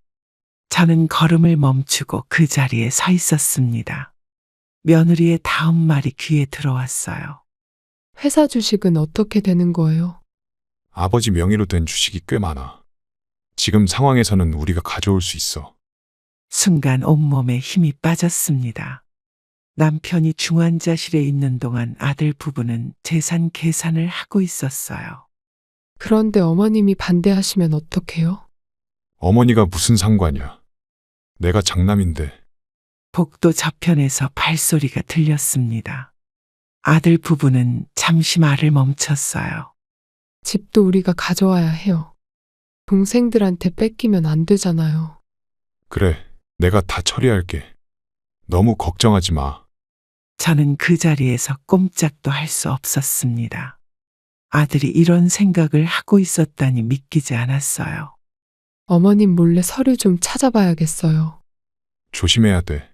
저는 걸음을 멈추고 그 자리에 서 있었습니다. 며느리의 다음 말이 귀에 들어왔어요. 회사 주식은 어떻게 되는 거예요? 아버지 명의로 된 주식이 꽤 많아. 지금 상황에서는 우리가 가져올 수 있어. 순간 온몸에 힘이 빠졌습니다. 남편이 중환자실에 있는 동안 아들 부부는 재산 계산을 하고 있었어요. 그런데 어머님이 반대하시면 어떡해요? 어머니가 무슨 상관이야. 내가 장남인데. 복도 저편에서 발소리가 들렸습니다. 아들 부부는 잠시 말을 멈췄어요. 집도 우리가 가져와야 해요. 동생들한테 뺏기면 안 되잖아요. 그래, 내가 다 처리할게. 너무 걱정하지 마. 저는 그 자리에서 꼼짝도 할 수 없었습니다. 아들이 이런 생각을 하고 있었다니 믿기지 않았어요. 어머님 몰래 서류 좀 찾아봐야겠어요. 조심해야 돼.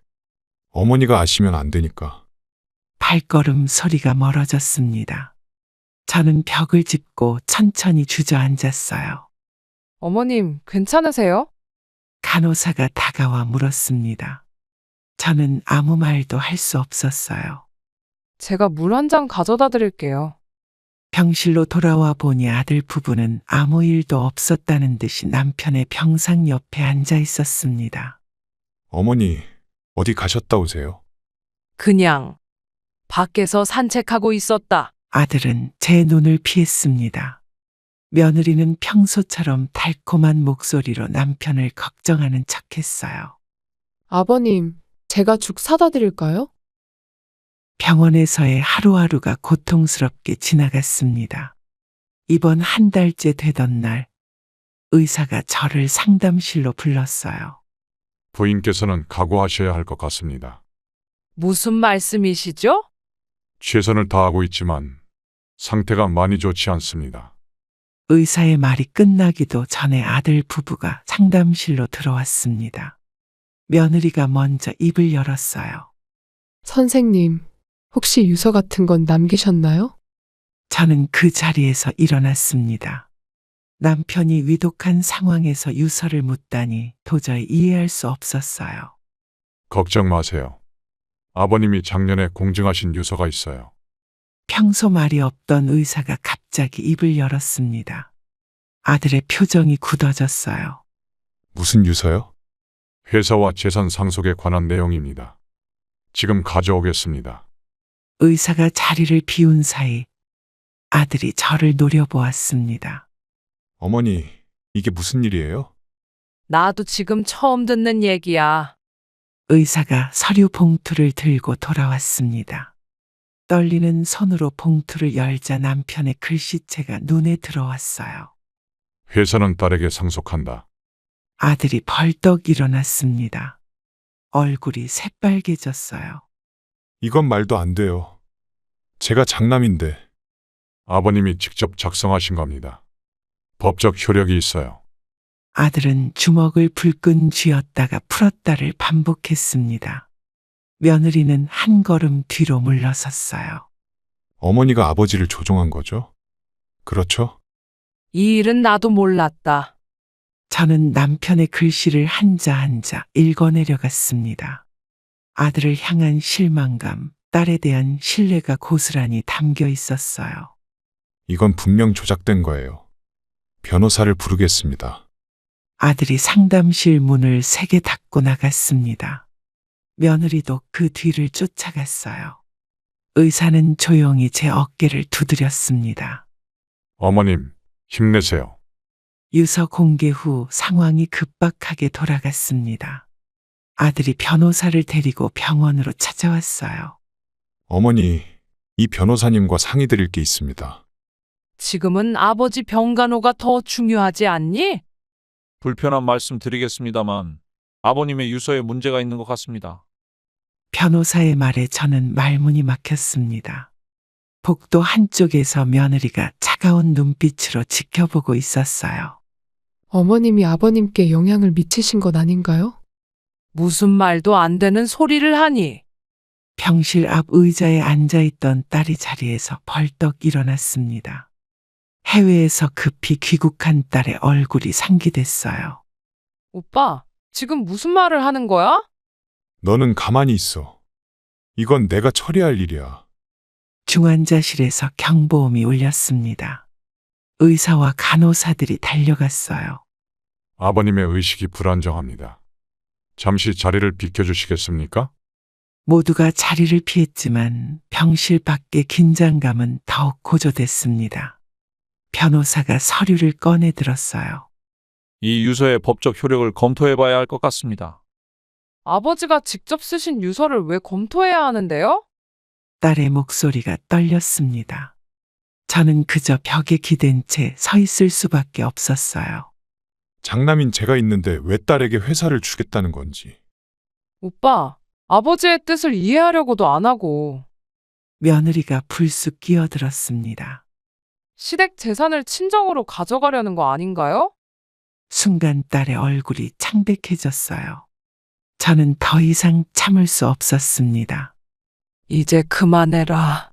어머니가 아시면 안 되니까. 발걸음 소리가 멀어졌습니다. 저는 벽을 짚고 천천히 주저앉았어요. 어머님, 괜찮으세요? 간호사가 다가와 물었습니다. 저는 아무 말도 할 수 없었어요. 제가 물 한 잔 가져다 드릴게요. 병실로 돌아와 보니 아들 부부는 아무 일도 없었다는 듯이 남편의 병상 옆에 앉아 있었습니다. 어머니, 어디 가셨다 오세요? 그냥 밖에서 산책하고 있었다. 아들은 제 눈을 피했습니다. 며느리는 평소처럼 달콤한 목소리로 남편을 걱정하는 척했어요. 아버님, 제가 죽 사다 드릴까요? 병원에서의 하루하루가 고통스럽게 지나갔습니다. 입원 한 달째 되던 날, 의사가 저를 상담실로 불렀어요. 부인께서는 각오하셔야 할 것 같습니다. 무슨 말씀이시죠? 최선을 다하고 있지만 상태가 많이 좋지 않습니다. 의사의 말이 끝나기도 전에 아들 부부가 상담실로 들어왔습니다. 며느리가 먼저 입을 열었어요. 선생님, 혹시 유서 같은 건 남기셨나요? 저는 그 자리에서 일어났습니다. 남편이 위독한 상황에서 유서를 묻다니 도저히 이해할 수 없었어요. 걱정 마세요. 아버님이 작년에 공증하신 유서가 있어요. 평소 말이 없던 의사가 갑자기 입을 열었습니다. 아들의 표정이 굳어졌어요. 무슨 유서요? 회사와 재산 상속에 관한 내용입니다. 지금 가져오겠습니다. 의사가 자리를 비운 사이 아들이 저를 노려보았습니다. 어머니, 이게 무슨 일이에요? 나도 지금 처음 듣는 얘기야. 의사가 서류 봉투를 들고 돌아왔습니다. 떨리는 손으로 봉투를 열자 남편의 글씨체가 눈에 들어왔어요. 회사는 딸에게 상속한다. 아들이 벌떡 일어났습니다. 얼굴이 새빨개졌어요. 이건 말도 안 돼요. 제가 장남인데. 아버님이 직접 작성하신 겁니다. 법적 효력이 있어요. 아들은 주먹을 불끈 쥐었다가 풀었다를 반복했습니다. 며느리는 한 걸음 뒤로 물러섰어요. 어머니가 아버지를 조종한 거죠? 그렇죠? 이 일은 나도 몰랐다. 저는 남편의 글씨를 한자 한자 읽어내려갔습니다. 아들을 향한 실망감, 딸에 대한 신뢰가 고스란히 담겨 있었어요. 이건 분명 조작된 거예요. 변호사를 부르겠습니다. 아들이 상담실 문을 세게 닫고 나갔습니다. 며느리도 그 뒤를 쫓아갔어요. 의사는 조용히 제 어깨를 두드렸습니다. 어머님, 힘내세요. 유서 공개 후 상황이 급박하게 돌아갔습니다. 아들이 변호사를 데리고 병원으로 찾아왔어요. 어머니, 이 변호사님과 상의 드릴 게 있습니다. 지금은 아버지 병간호가 더 중요하지 않니? 불편한 말씀 드리겠습니다만 아버님의 유서에 문제가 있는 것 같습니다. 변호사의 말에 저는 말문이 막혔습니다. 복도 한쪽에서 며느리가 차가운 눈빛으로 지켜보고 있었어요. 어머님이 아버님께 영향을 미치신 것 아닌가요? 무슨 말도 안 되는 소리를 하니? 병실 앞 의자에 앉아있던 딸이 자리에서 벌떡 일어났습니다. 해외에서 급히 귀국한 딸의 얼굴이 상기됐어요. 오빠, 지금 무슨 말을 하는 거야? 너는 가만히 있어. 이건 내가 처리할 일이야. 중환자실에서 경보음이 울렸습니다. 의사와 간호사들이 달려갔어요. 아버님의 의식이 불안정합니다. 잠시 자리를 비켜주시겠습니까? 모두가 자리를 피했지만 병실 밖의 긴장감은 더욱 고조됐습니다. 변호사가 서류를 꺼내 들었어요. 이 유서의 법적 효력을 검토해 봐야 할 것 같습니다. 아버지가 직접 쓰신 유서를 왜 검토해야 하는데요? 딸의 목소리가 떨렸습니다. 저는 그저 벽에 기댄 채 서 있을 수밖에 없었어요. 장남인 제가 있는데 왜 딸에게 회사를 주겠다는 건지. 오빠, 아버지의 뜻을 이해하려고도 안 하고 며느리가 불쑥 끼어들었습니다. 시댁 재산을 친정으로 가져가려는 거 아닌가요? 순간 딸의 얼굴이 창백해졌어요. 저는 더 이상 참을 수 없었습니다. 이제 그만해라.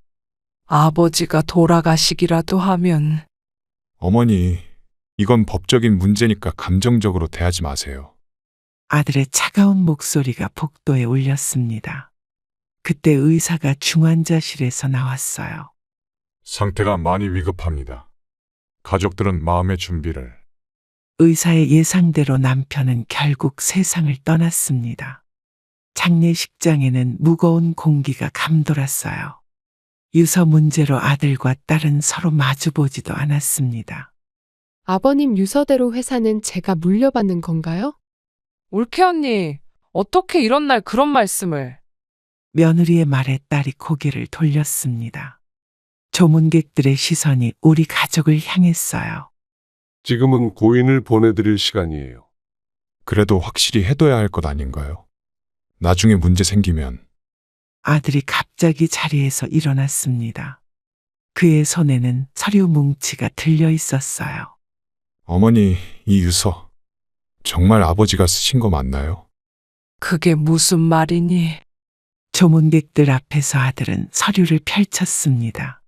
아버지가 돌아가시기라도 하면 어머니, 이건 법적인 문제니까 감정적으로 대하지 마세요. 아들의 차가운 목소리가 복도에 울렸습니다. 그때 의사가 중환자실에서 나왔어요. 상태가 많이 위급합니다. 가족들은 마음의 준비를. 의사의 예상대로 남편은 결국 세상을 떠났습니다. 장례식장에는 무거운 공기가 감돌았어요. 유서 문제로 아들과 딸은 서로 마주보지도 않았습니다. 아버님 유서대로 회사는 제가 물려받는 건가요? 올케 언니, 어떻게 이런 날 그런 말씀을. 며느리의 말에 딸이 고개를 돌렸습니다. 조문객들의 시선이 우리 가족을 향했어요. 지금은 고인을 보내드릴 시간이에요. 그래도 확실히 해둬야 할 것 아닌가요? 나중에 문제 생기면. 아들이 갑자기 자리에서 일어났습니다. 그의 손에는 서류 뭉치가 들려 있었어요. 어머니, 이 유서. 정말 아버지가 쓰신 거 맞나요? 그게 무슨 말이니? 조문객들 앞에서 아들은 서류를 펼쳤습니다.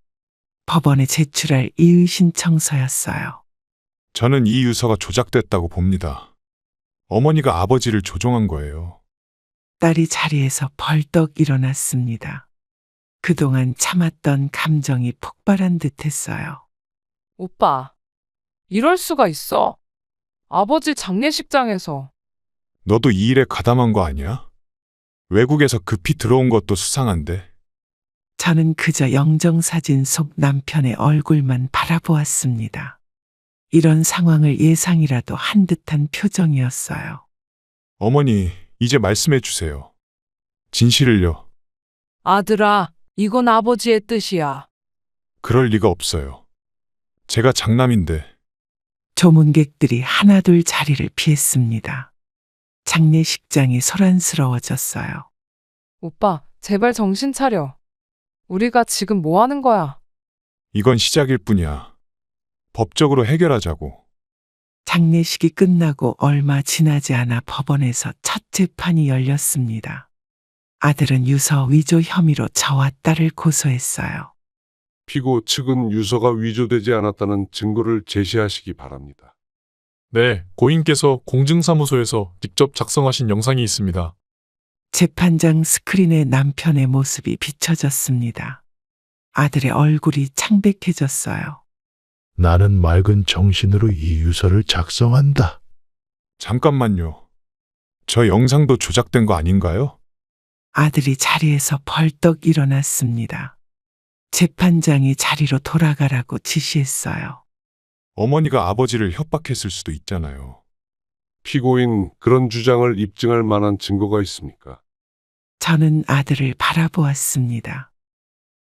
법원에 제출할 이의 신청서였어요. 저는 이 유서가 조작됐다고 봅니다. 어머니가 아버지를 조종한 거예요. 딸이 자리에서 벌떡 일어났습니다. 그동안 참았던 감정이 폭발한 듯했어요. 오빠, 이럴 수가 있어. 아버지 장례식장에서. 너도 이 일에 가담한 거 아니야? 외국에서 급히 들어온 것도 수상한데. 저는 그저 영정사진 속 남편의 얼굴만 바라보았습니다. 이런 상황을 예상이라도 한 듯한 표정이었어요. 어머니, 이제 말씀해 주세요. 진실을요. 아들아, 이건 아버지의 뜻이야. 그럴 리가 없어요. 제가 장남인데. 조문객들이 하나둘 자리를 피했습니다. 장례식장이 소란스러워졌어요. 오빠, 제발 정신 차려. 우리가 지금 뭐 하는 거야? 이건 시작일 뿐이야. 법적으로 해결하자고. 장례식이 끝나고 얼마 지나지 않아 법원에서 첫 재판이 열렸습니다. 아들은 유서 위조 혐의로 저와 딸을 고소했어요. 피고 측은 유서가 위조되지 않았다는 증거를 제시하시기 바랍니다. 네, 고인께서 공증사무소에서 직접 작성하신 영상이 있습니다. 재판장 스크린에 남편의 모습이 비춰졌습니다. 아들의 얼굴이 창백해졌어요. 나는 맑은 정신으로 이 유서를 작성한다. 잠깐만요. 저 영상도 조작된 거 아닌가요? 아들이 자리에서 벌떡 일어났습니다. 재판장이 자리로 돌아가라고 지시했어요. 어머니가 아버지를 협박했을 수도 있잖아요. 피고인 그런 주장을 입증할 만한 증거가 있습니까? 저는 아들을 바라보았습니다.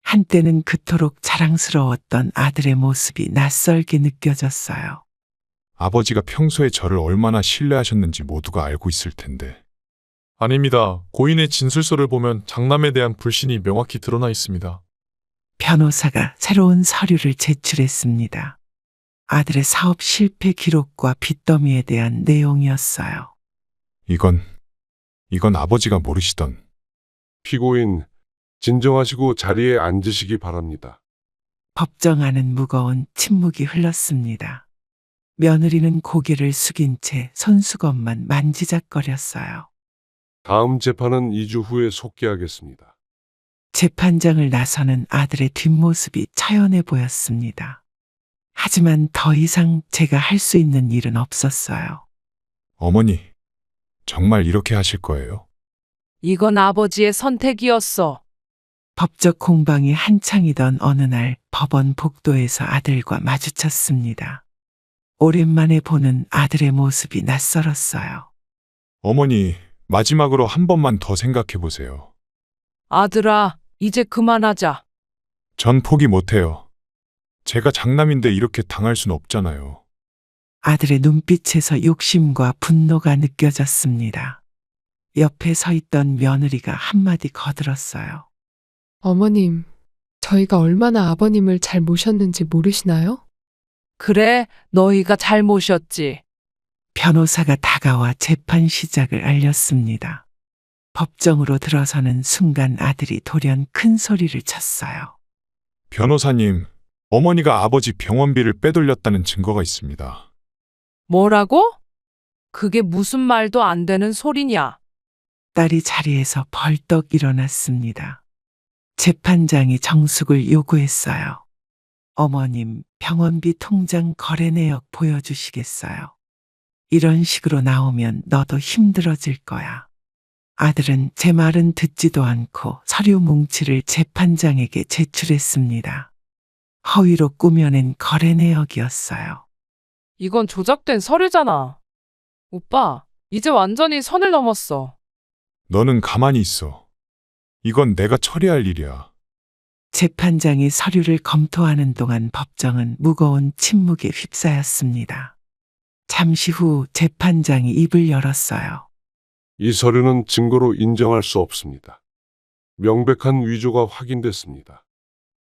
한때는 그토록 자랑스러웠던 아들의 모습이 낯설게 느껴졌어요. 아버지가 평소에 저를 얼마나 신뢰하셨는지 모두가 알고 있을 텐데. 아닙니다. 고인의 진술서를 보면 장남에 대한 불신이 명확히 드러나 있습니다. 변호사가 새로운 서류를 제출했습니다. 아들의 사업 실패 기록과 빚더미에 대한 내용이었어요. 이건 아버지가 모르시던. 피고인 진정하시고 자리에 앉으시기 바랍니다. 법정 안은 무거운 침묵이 흘렀습니다. 며느리는 고개를 숙인 채 손수건만 만지작거렸어요. 다음 재판은 2주 후에 속기하겠습니다. 재판장을 나서는 아들의 뒷모습이 처연해 보였습니다. 하지만 더 이상 제가 할 수 있는 일은 없었어요. 어머니, 정말 이렇게 하실 거예요? 이건 아버지의 선택이었어. 법적 공방이 한창이던 어느 날 법원 복도에서 아들과 마주쳤습니다. 오랜만에 보는 아들의 모습이 낯설었어요. 어머니, 마지막으로 한 번만 더 생각해 보세요. 아들아, 이제 그만하자. 전 포기 못해요. 제가 장남인데 이렇게 당할 순 없잖아요. 아들의 눈빛에서 욕심과 분노가 느껴졌습니다. 옆에 서 있던 며느리가 한마디 거들었어요. 어머님, 저희가 얼마나 아버님을 잘 모셨는지 모르시나요? 그래, 너희가 잘못이었지. 변호사가 다가와 재판 시작을 알렸습니다. 법정으로 들어서는 순간 아들이 돌연 큰 소리를 쳤어요. 변호사님, 어머니가 아버지 병원비를 빼돌렸다는 증거가 있습니다. 뭐라고? 그게 무슨 말도 안 되는 소리냐? 딸이 자리에서 벌떡 일어났습니다. 재판장이 정숙을 요구했어요. 어머님, 병원비 통장 거래 내역 보여주시겠어요? 이런 식으로 나오면 너도 힘들어질 거야. 아들은 제 말은 듣지도 않고 서류 뭉치를 재판장에게 제출했습니다. 허위로 꾸며낸 거래 내역이었어요. 이건 조작된 서류잖아. 오빠, 이제 완전히 선을 넘었어. 너는 가만히 있어. 이건 내가 처리할 일이야. 재판장이 서류를 검토하는 동안 법정은 무거운 침묵에 휩싸였습니다. 잠시 후 재판장이 입을 열었어요. 이 서류는 증거로 인정할 수 없습니다. 명백한 위조가 확인됐습니다.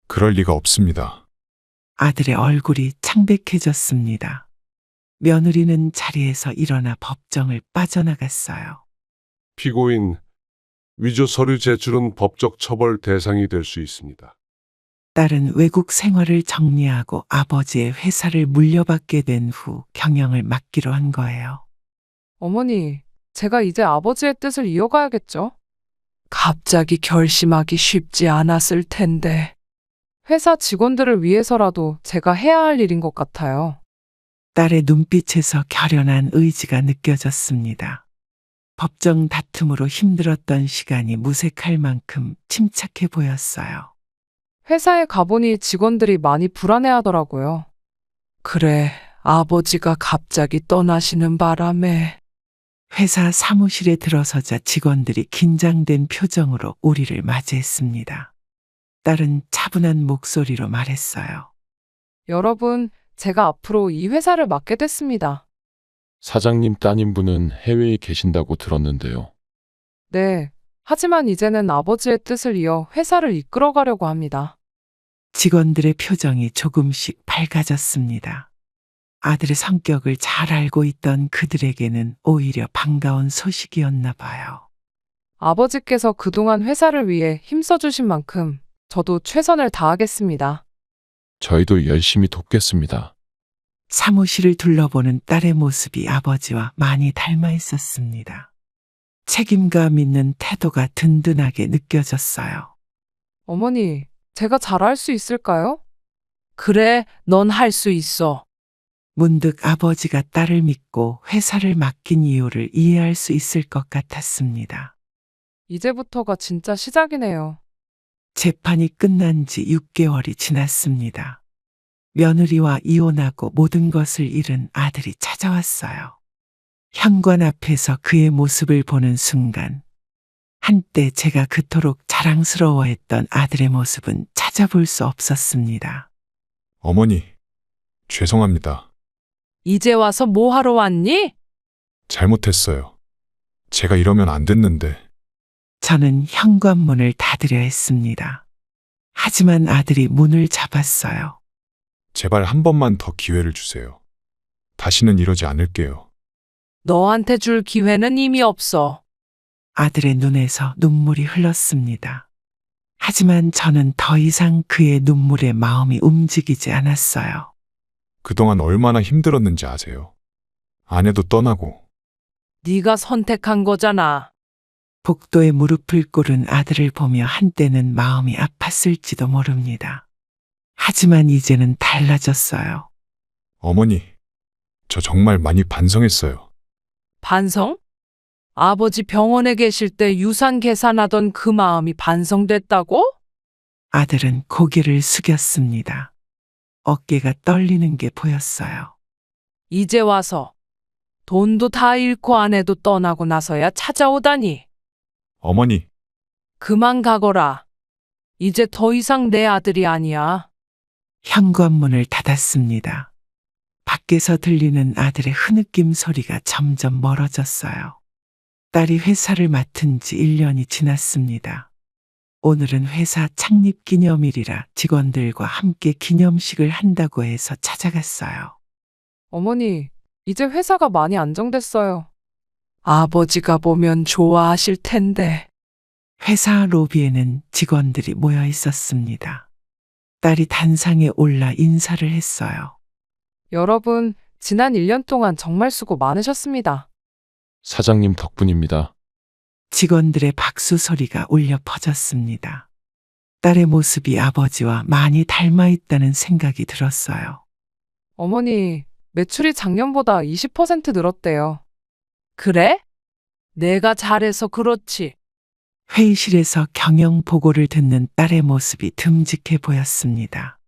그럴 리가 없습니다. 아들의 얼굴이 창백해졌습니다. 며느리는 자리에서 일어나 법정을 빠져나갔어요. 피고인, 위조 서류 제출은 법적 처벌 대상이 될 수 있습니다. 딸은 외국 생활을 정리하고 아버지의 회사를 물려받게 된 후 경영을 맡기로 한 거예요. 어머니, 제가 이제 아버지의 뜻을 이어가야겠죠? 갑자기 결심하기 쉽지 않았을 텐데. 회사 직원들을 위해서라도 제가 해야 할 일인 것 같아요. 딸의 눈빛에서 결연한 의지가 느껴졌습니다. 법정 다툼으로 힘들었던 시간이 무색할 만큼 침착해 보였어요. 회사에 가보니 직원들이 많이 불안해하더라고요. 그래, 아버지가 갑자기 떠나시는 바람에. 회사 사무실에 들어서자 직원들이 긴장된 표정으로 우리를 맞이했습니다. 딸은 차분한 목소리로 말했어요. 여러분, 제가 앞으로 이 회사를 맡게 됐습니다. 사장님 따님분은 해외에 계신다고 들었는데요. 네, 하지만 이제는 아버지의 뜻을 이어 회사를 이끌어가려고 합니다. 직원들의 표정이 조금씩 밝아졌습니다. 아들의 성격을 잘 알고 있던 그들에게는 오히려 반가운 소식이었나 봐요. 아버지께서 그동안 회사를 위해 힘써주신 만큼 저도 최선을 다하겠습니다. 저희도 열심히 돕겠습니다. 사무실을 둘러보는 딸의 모습이 아버지와 많이 닮아 있었습니다. 책임감 있는 태도가 든든하게 느껴졌어요. 어머니, 제가 잘할 수 있을까요? 그래, 넌 할 수 있어. 문득 아버지가 딸을 믿고 회사를 맡긴 이유를 이해할 수 있을 것 같았습니다. 이제부터가 진짜 시작이네요. 재판이 끝난 지 6개월이 지났습니다. 며느리와 이혼하고 모든 것을 잃은 아들이 찾아왔어요. 현관 앞에서 그의 모습을 보는 순간, 한때 제가 그토록 자랑스러워했던 아들의 모습은 찾아볼 수 없었습니다. 어머니, 죄송합니다. 이제 와서 뭐 하러 왔니? 잘못했어요. 제가 이러면 안 됐는데. 저는 현관문을 닫으려 했습니다. 하지만 아들이 문을 잡았어요. 제발 한 번만 더 기회를 주세요. 다시는 이러지 않을게요. 너한테 줄 기회는 이미 없어. 아들의 눈에서 눈물이 흘렀습니다. 하지만 저는 더 이상 그의 눈물에 마음이 움직이지 않았어요. 그동안 얼마나 힘들었는지 아세요? 아내도 떠나고. 네가 선택한 거잖아. 복도에 무릎을 꿇은 아들을 보며 한때는 마음이 아팠을지도 모릅니다. 하지만 이제는 달라졌어요. 어머니, 저 정말 많이 반성했어요. 반성? 아버지 병원에 계실 때 유산 계산하던 그 마음이 반성됐다고? 아들은 고개를 숙였습니다. 어깨가 떨리는 게 보였어요. 이제 와서 돈도 다 잃고 아내도 떠나고 나서야 찾아오다니. 어머니, 그만 가거라. 이제 더 이상 내 아들이 아니야. 현관문을 닫았습니다. 밖에서 들리는 아들의 흐느낌 소리가 점점 멀어졌어요. 딸이 회사를 맡은 지 1년이 지났습니다. 오늘은 회사 창립 기념일이라 직원들과 함께 기념식을 한다고 해서 찾아갔어요. 어머니, 이제 회사가 많이 안정됐어요. 아버지가 보면 좋아하실 텐데. 회사 로비에는 직원들이 모여 있었습니다. 딸이 단상에 올라 인사를 했어요. 여러분, 지난 1년 동안 정말 수고 많으셨습니다. 사장님 덕분입니다. 직원들의 박수 소리가 울려 퍼졌습니다. 딸의 모습이 아버지와 많이 닮아 있다는 생각이 들었어요. 어머니, 매출이 작년보다 20% 늘었대요. 그래? 내가 잘해서 그렇지. 회의실에서 경영 보고를 듣는 딸의 모습이 듬직해 보였습니다.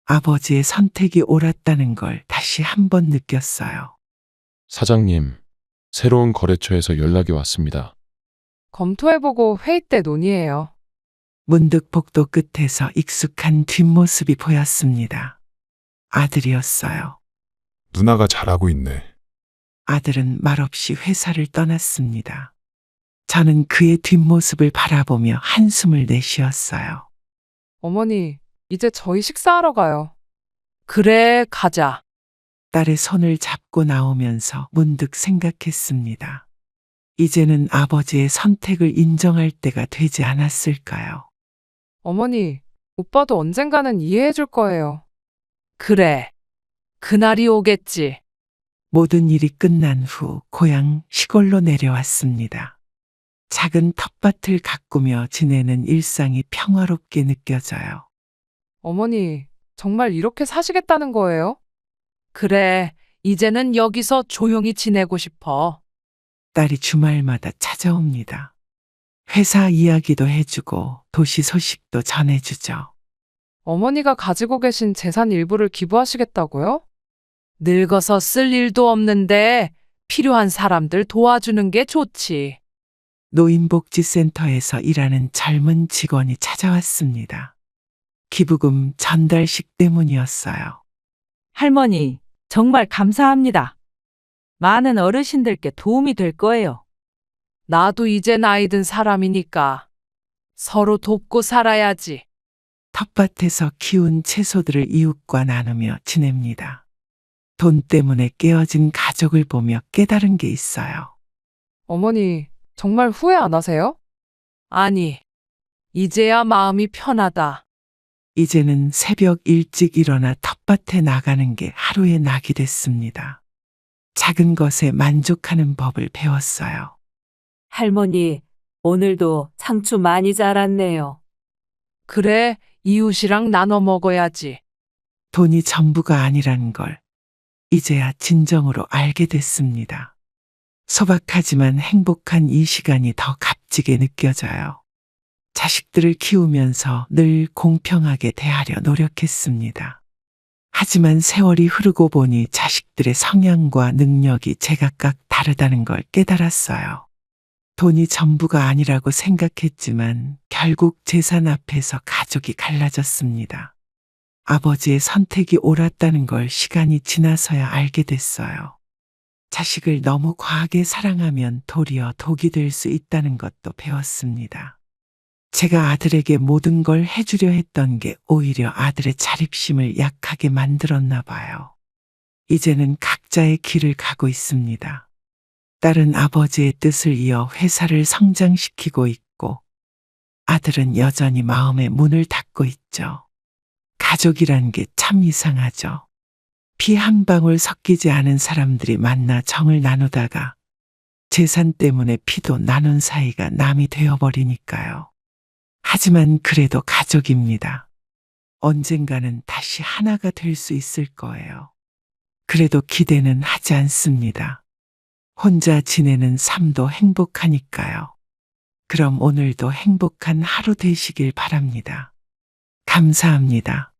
아버지의 선택이 옳았다는 걸 다시 한번 느꼈어요. 사장님, 새로운 거래처에서 연락이 왔습니다. 검토해보고 회의 때 논의해요. 문득 복도 끝에서 익숙한 뒷모습이 보였습니다. 아들이었어요. 누나가 잘하고 있네. 아들은 말없이 회사를 떠났습니다. 저는 그의 뒷모습을 바라보며 한숨을 내쉬었어요. 어머니, 이제 저희 식사하러 가요. 그래, 가자. 딸의 손을 잡고 나오면서 문득 생각했습니다. 이제는 아버지의 선택을 인정할 때가 되지 않았을까요? 어머니, 오빠도 언젠가는 이해해 줄 거예요. 그래. 그날이 오겠지. 모든 일이 끝난 후 고향 시골로 내려왔습니다. 작은 텃밭을 가꾸며 지내는 일상이 평화롭게 느껴져요. 어머니, 정말 이렇게 사시겠다는 거예요? 그래, 이제는 여기서 조용히 지내고 싶어. 딸이 주말마다 찾아옵니다. 회사 이야기도 해주고 도시 소식도 전해주죠. 어머니가 가지고 계신 재산 일부를 기부하시겠다고요? 늙어서 쓸 일도 없는데 필요한 사람들 도와주는 게 좋지. 노인복지센터에서 일하는 젊은 직원이 찾아왔습니다. 기부금 전달식 때문이었어요. 할머니, 정말 감사합니다. 많은 어르신들께 도움이 될 거예요. 나도 이제 나이 든 사람이니까 서로 돕고 살아야지. 텃밭에서 키운 채소들을 이웃과 나누며 지냅니다. 돈 때문에 깨어진 가족을 보며 깨달은 게 있어요. 어머니, 정말 후회 안 하세요? 아니, 이제야 마음이 편하다. 이제는 새벽 일찍 일어나 텃밭에 나가는 게 하루의 낙이 됐습니다. 작은 것에 만족하는 법을 배웠어요. 할머니, 오늘도 상추 많이 자랐네요. 그래, 이웃이랑 나눠 먹어야지. 돈이 전부가 아니란 걸 이제야 진정으로 알게 됐습니다. 소박하지만 행복한 이 시간이 더 값지게 느껴져요. 자식들을 키우면서 늘 공평하게 대하려 노력했습니다. 하지만 세월이 흐르고 보니 자식들의 성향과 능력이 제각각 다르다는 걸 깨달았어요. 돈이 전부가 아니라고 생각했지만 결국 재산 앞에서 가족이 갈라졌습니다. 아버지의 선택이 옳았다는 걸 시간이 지나서야 알게 됐어요. 자식을 너무 과하게 사랑하면 도리어 독이 될 수 있다는 것도 배웠습니다. 제가 아들에게 모든 걸 해주려 했던 게 오히려 아들의 자립심을 약하게 만들었나 봐요. 이제는 각자의 길을 가고 있습니다. 딸은 아버지의 뜻을 이어 회사를 성장시키고 있고, 아들은 여전히 마음의 문을 닫고 있죠. 가족이란 게 참 이상하죠. 피 한 방울 섞이지 않은 사람들이 만나 정을 나누다가 재산 때문에 피도 나눈 사이가 남이 되어버리니까요. 하지만 그래도 가족입니다. 언젠가는 다시 하나가 될 수 있을 거예요. 그래도 기대는 하지 않습니다. 혼자 지내는 삶도 행복하니까요. 그럼 오늘도 행복한 하루 되시길 바랍니다. 감사합니다.